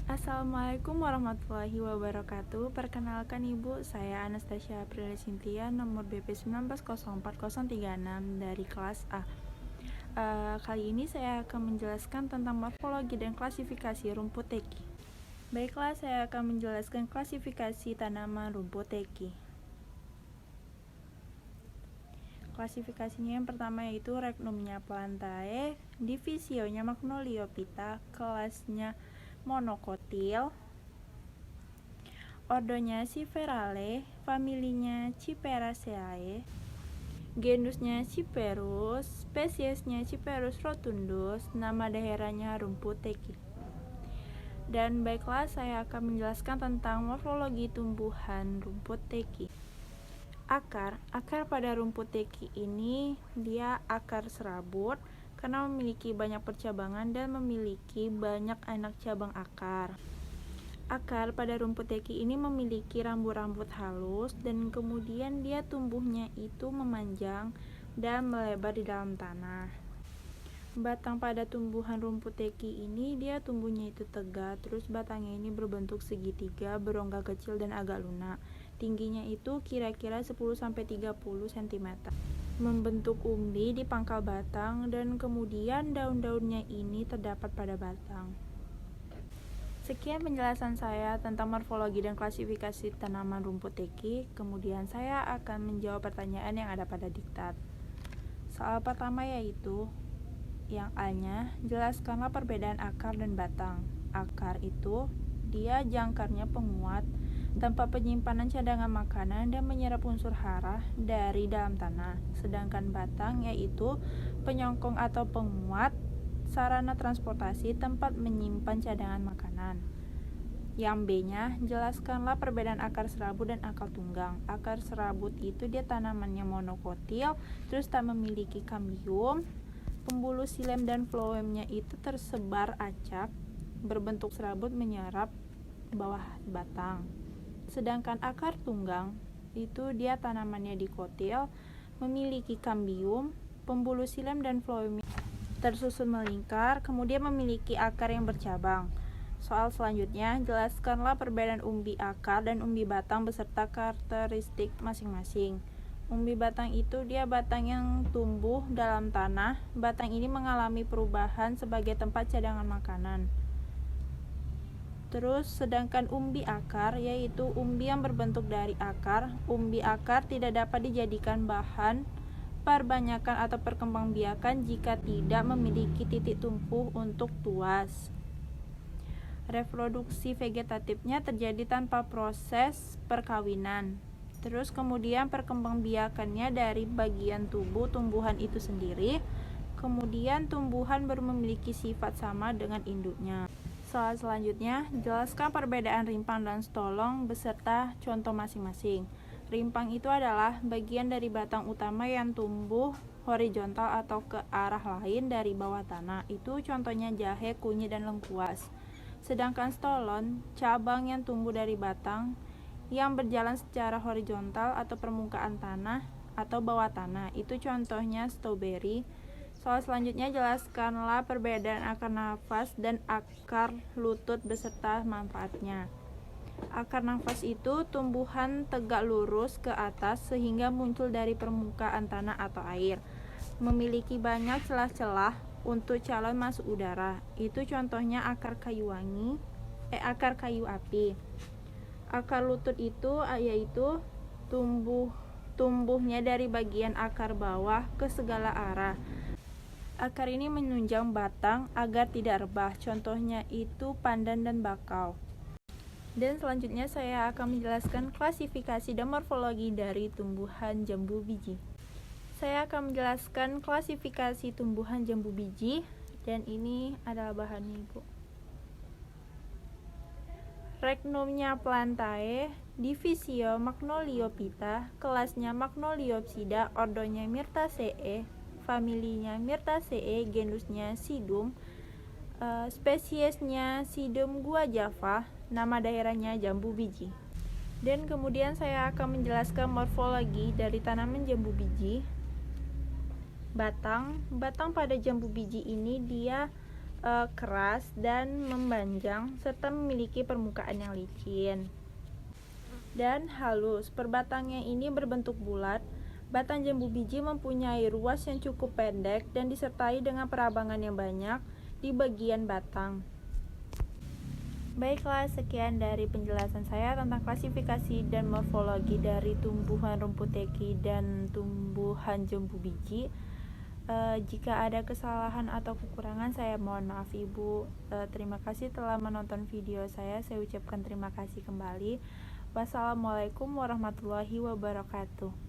Assalamualaikum warahmatullahi wabarakatuh. Perkenalkan Ibu, saya Anastasia Aprilia Cynthia, nomor BP 19040036 dari kelas A. Kali ini saya akan menjelaskan tentang morfologi dan klasifikasi rumput teki. Baiklah, saya akan menjelaskan klasifikasi tanaman rumput teki. Klasifikasinya yang pertama yaitu Regnumnya Plantae, divisionya Magnoliophyta, kelasnya monokotil, ordonya Cyperaceae, familinya Cyperaceae, genusnya Cyperus, spesiesnya Cyperus rotundus, nama daerahnya rumput teki. Dan baiklah, saya akan menjelaskan tentang morfologi tumbuhan rumput teki. Akar pada rumput teki ini dia akar serabut karena memiliki banyak percabangan dan memiliki banyak anak cabang akar. Akar pada rumput teki ini memiliki rambut-rambut halus dan kemudian dia tumbuhnya itu memanjang dan melebar di dalam tanah. Batang pada tumbuhan rumput teki ini dia tumbuhnya itu tegak, terus batangnya ini berbentuk segitiga, berongga kecil dan agak lunak. Tingginya itu kira-kira 10-30 cm. Membentuk umbi di pangkal batang dan kemudian daun-daunnya ini terdapat pada batang. Sekian penjelasan saya tentang morfologi dan klasifikasi tanaman rumput teki. Kemudian saya akan menjawab pertanyaan yang ada pada diktat. Soal pertama yaitu yang A-nya, jelaskanlah perbedaan akar dan batang. Akar itu dia jangkarnya penguat, tempat penyimpanan cadangan makanan dan menyerap unsur hara dari dalam tanah. Sedangkan batang yaitu penyongkong atau penguat, sarana transportasi, tempat menyimpan cadangan makanan. Yang B-nya, jelaskanlah perbedaan akar serabut dan akar tunggang. Akar serabut itu dia tanamannya monokotil, terus tak memiliki kambium. Pembuluh xilem dan floemnya itu tersebar acak, berbentuk serabut menyerap bawah batang. Sedangkan akar tunggang itu dia tanamannya dikotil, memiliki kambium, pembuluh xilem dan floem tersusun melingkar, kemudian memiliki akar yang bercabang. Soal selanjutnya, jelaskanlah perbedaan umbi akar dan umbi batang beserta karakteristik masing-masing. Umbi batang itu dia batang yang tumbuh dalam tanah. Batang ini mengalami perubahan sebagai tempat cadangan makanan. Terus sedangkan umbi akar yaitu umbi yang berbentuk dari akar. Umbi akar tidak dapat dijadikan bahan perbanyakan atau perkembangbiakan jika tidak memiliki titik tumbuh untuk tuas. Reproduksi vegetatifnya terjadi tanpa proses perkawinan. Terus kemudian perkembangbiakannya dari bagian tubuh tumbuhan itu sendiri. Kemudian tumbuhan baru memiliki sifat sama dengan induknya. Soal selanjutnya, jelaskan perbedaan rimpang dan stolong beserta contoh masing-masing. Rimpang itu adalah bagian dari batang utama yang tumbuh horizontal atau ke arah lain dari bawah tanah. Itu contohnya jahe, kunyit, dan lengkuas. Sedangkan stolon, cabang yang tumbuh dari batang yang berjalan secara horizontal atau permukaan tanah atau bawah tanah. Itu contohnya stroberi. Soal selanjutnya, jelaskanlah perbedaan akar nafas dan akar lutut beserta manfaatnya. Akar nafas itu tumbuhan tegak lurus ke atas sehingga muncul dari permukaan tanah atau air. Memiliki banyak celah-celah untuk calon masuk udara. Itu contohnya akar kayu api. Akar lutut itu yaitu tumbuhnya dari bagian akar bawah ke segala arah. Akar ini menunjang batang agar tidak rebah. Contohnya itu pandan dan bakau. Dan selanjutnya saya akan menjelaskan klasifikasi dan morfologi dari tumbuhan jambu biji. Saya akan menjelaskan klasifikasi tumbuhan jambu biji dan ini adalah bahannya, Ibu. Regnumnya Plantae, divisio Magnoliophyta, kelasnya Magnoliopsida, ordonya Myrtaceae, familinya Myrtaceae, genusnya Sidum, spesiesnya Sidum guajava, nama daerahnya jambu biji. Dan kemudian saya akan menjelaskan morfologi dari tanaman jambu biji. Batang pada jambu biji ini dia keras dan membanjang serta memiliki permukaan yang licin dan halus. Perbatangnya ini berbentuk bulat. Batang jambu biji mempunyai ruas yang cukup pendek dan disertai dengan perabangan yang banyak di bagian batang. Baiklah, sekian dari penjelasan saya tentang klasifikasi dan morfologi dari tumbuhan rumput teki dan tumbuhan jambu biji. Jika ada kesalahan atau kekurangan, saya mohon maaf Ibu. Terima kasih telah menonton video saya. Saya ucapkan terima kasih kembali. Wassalamualaikum warahmatullahi wabarakatuh.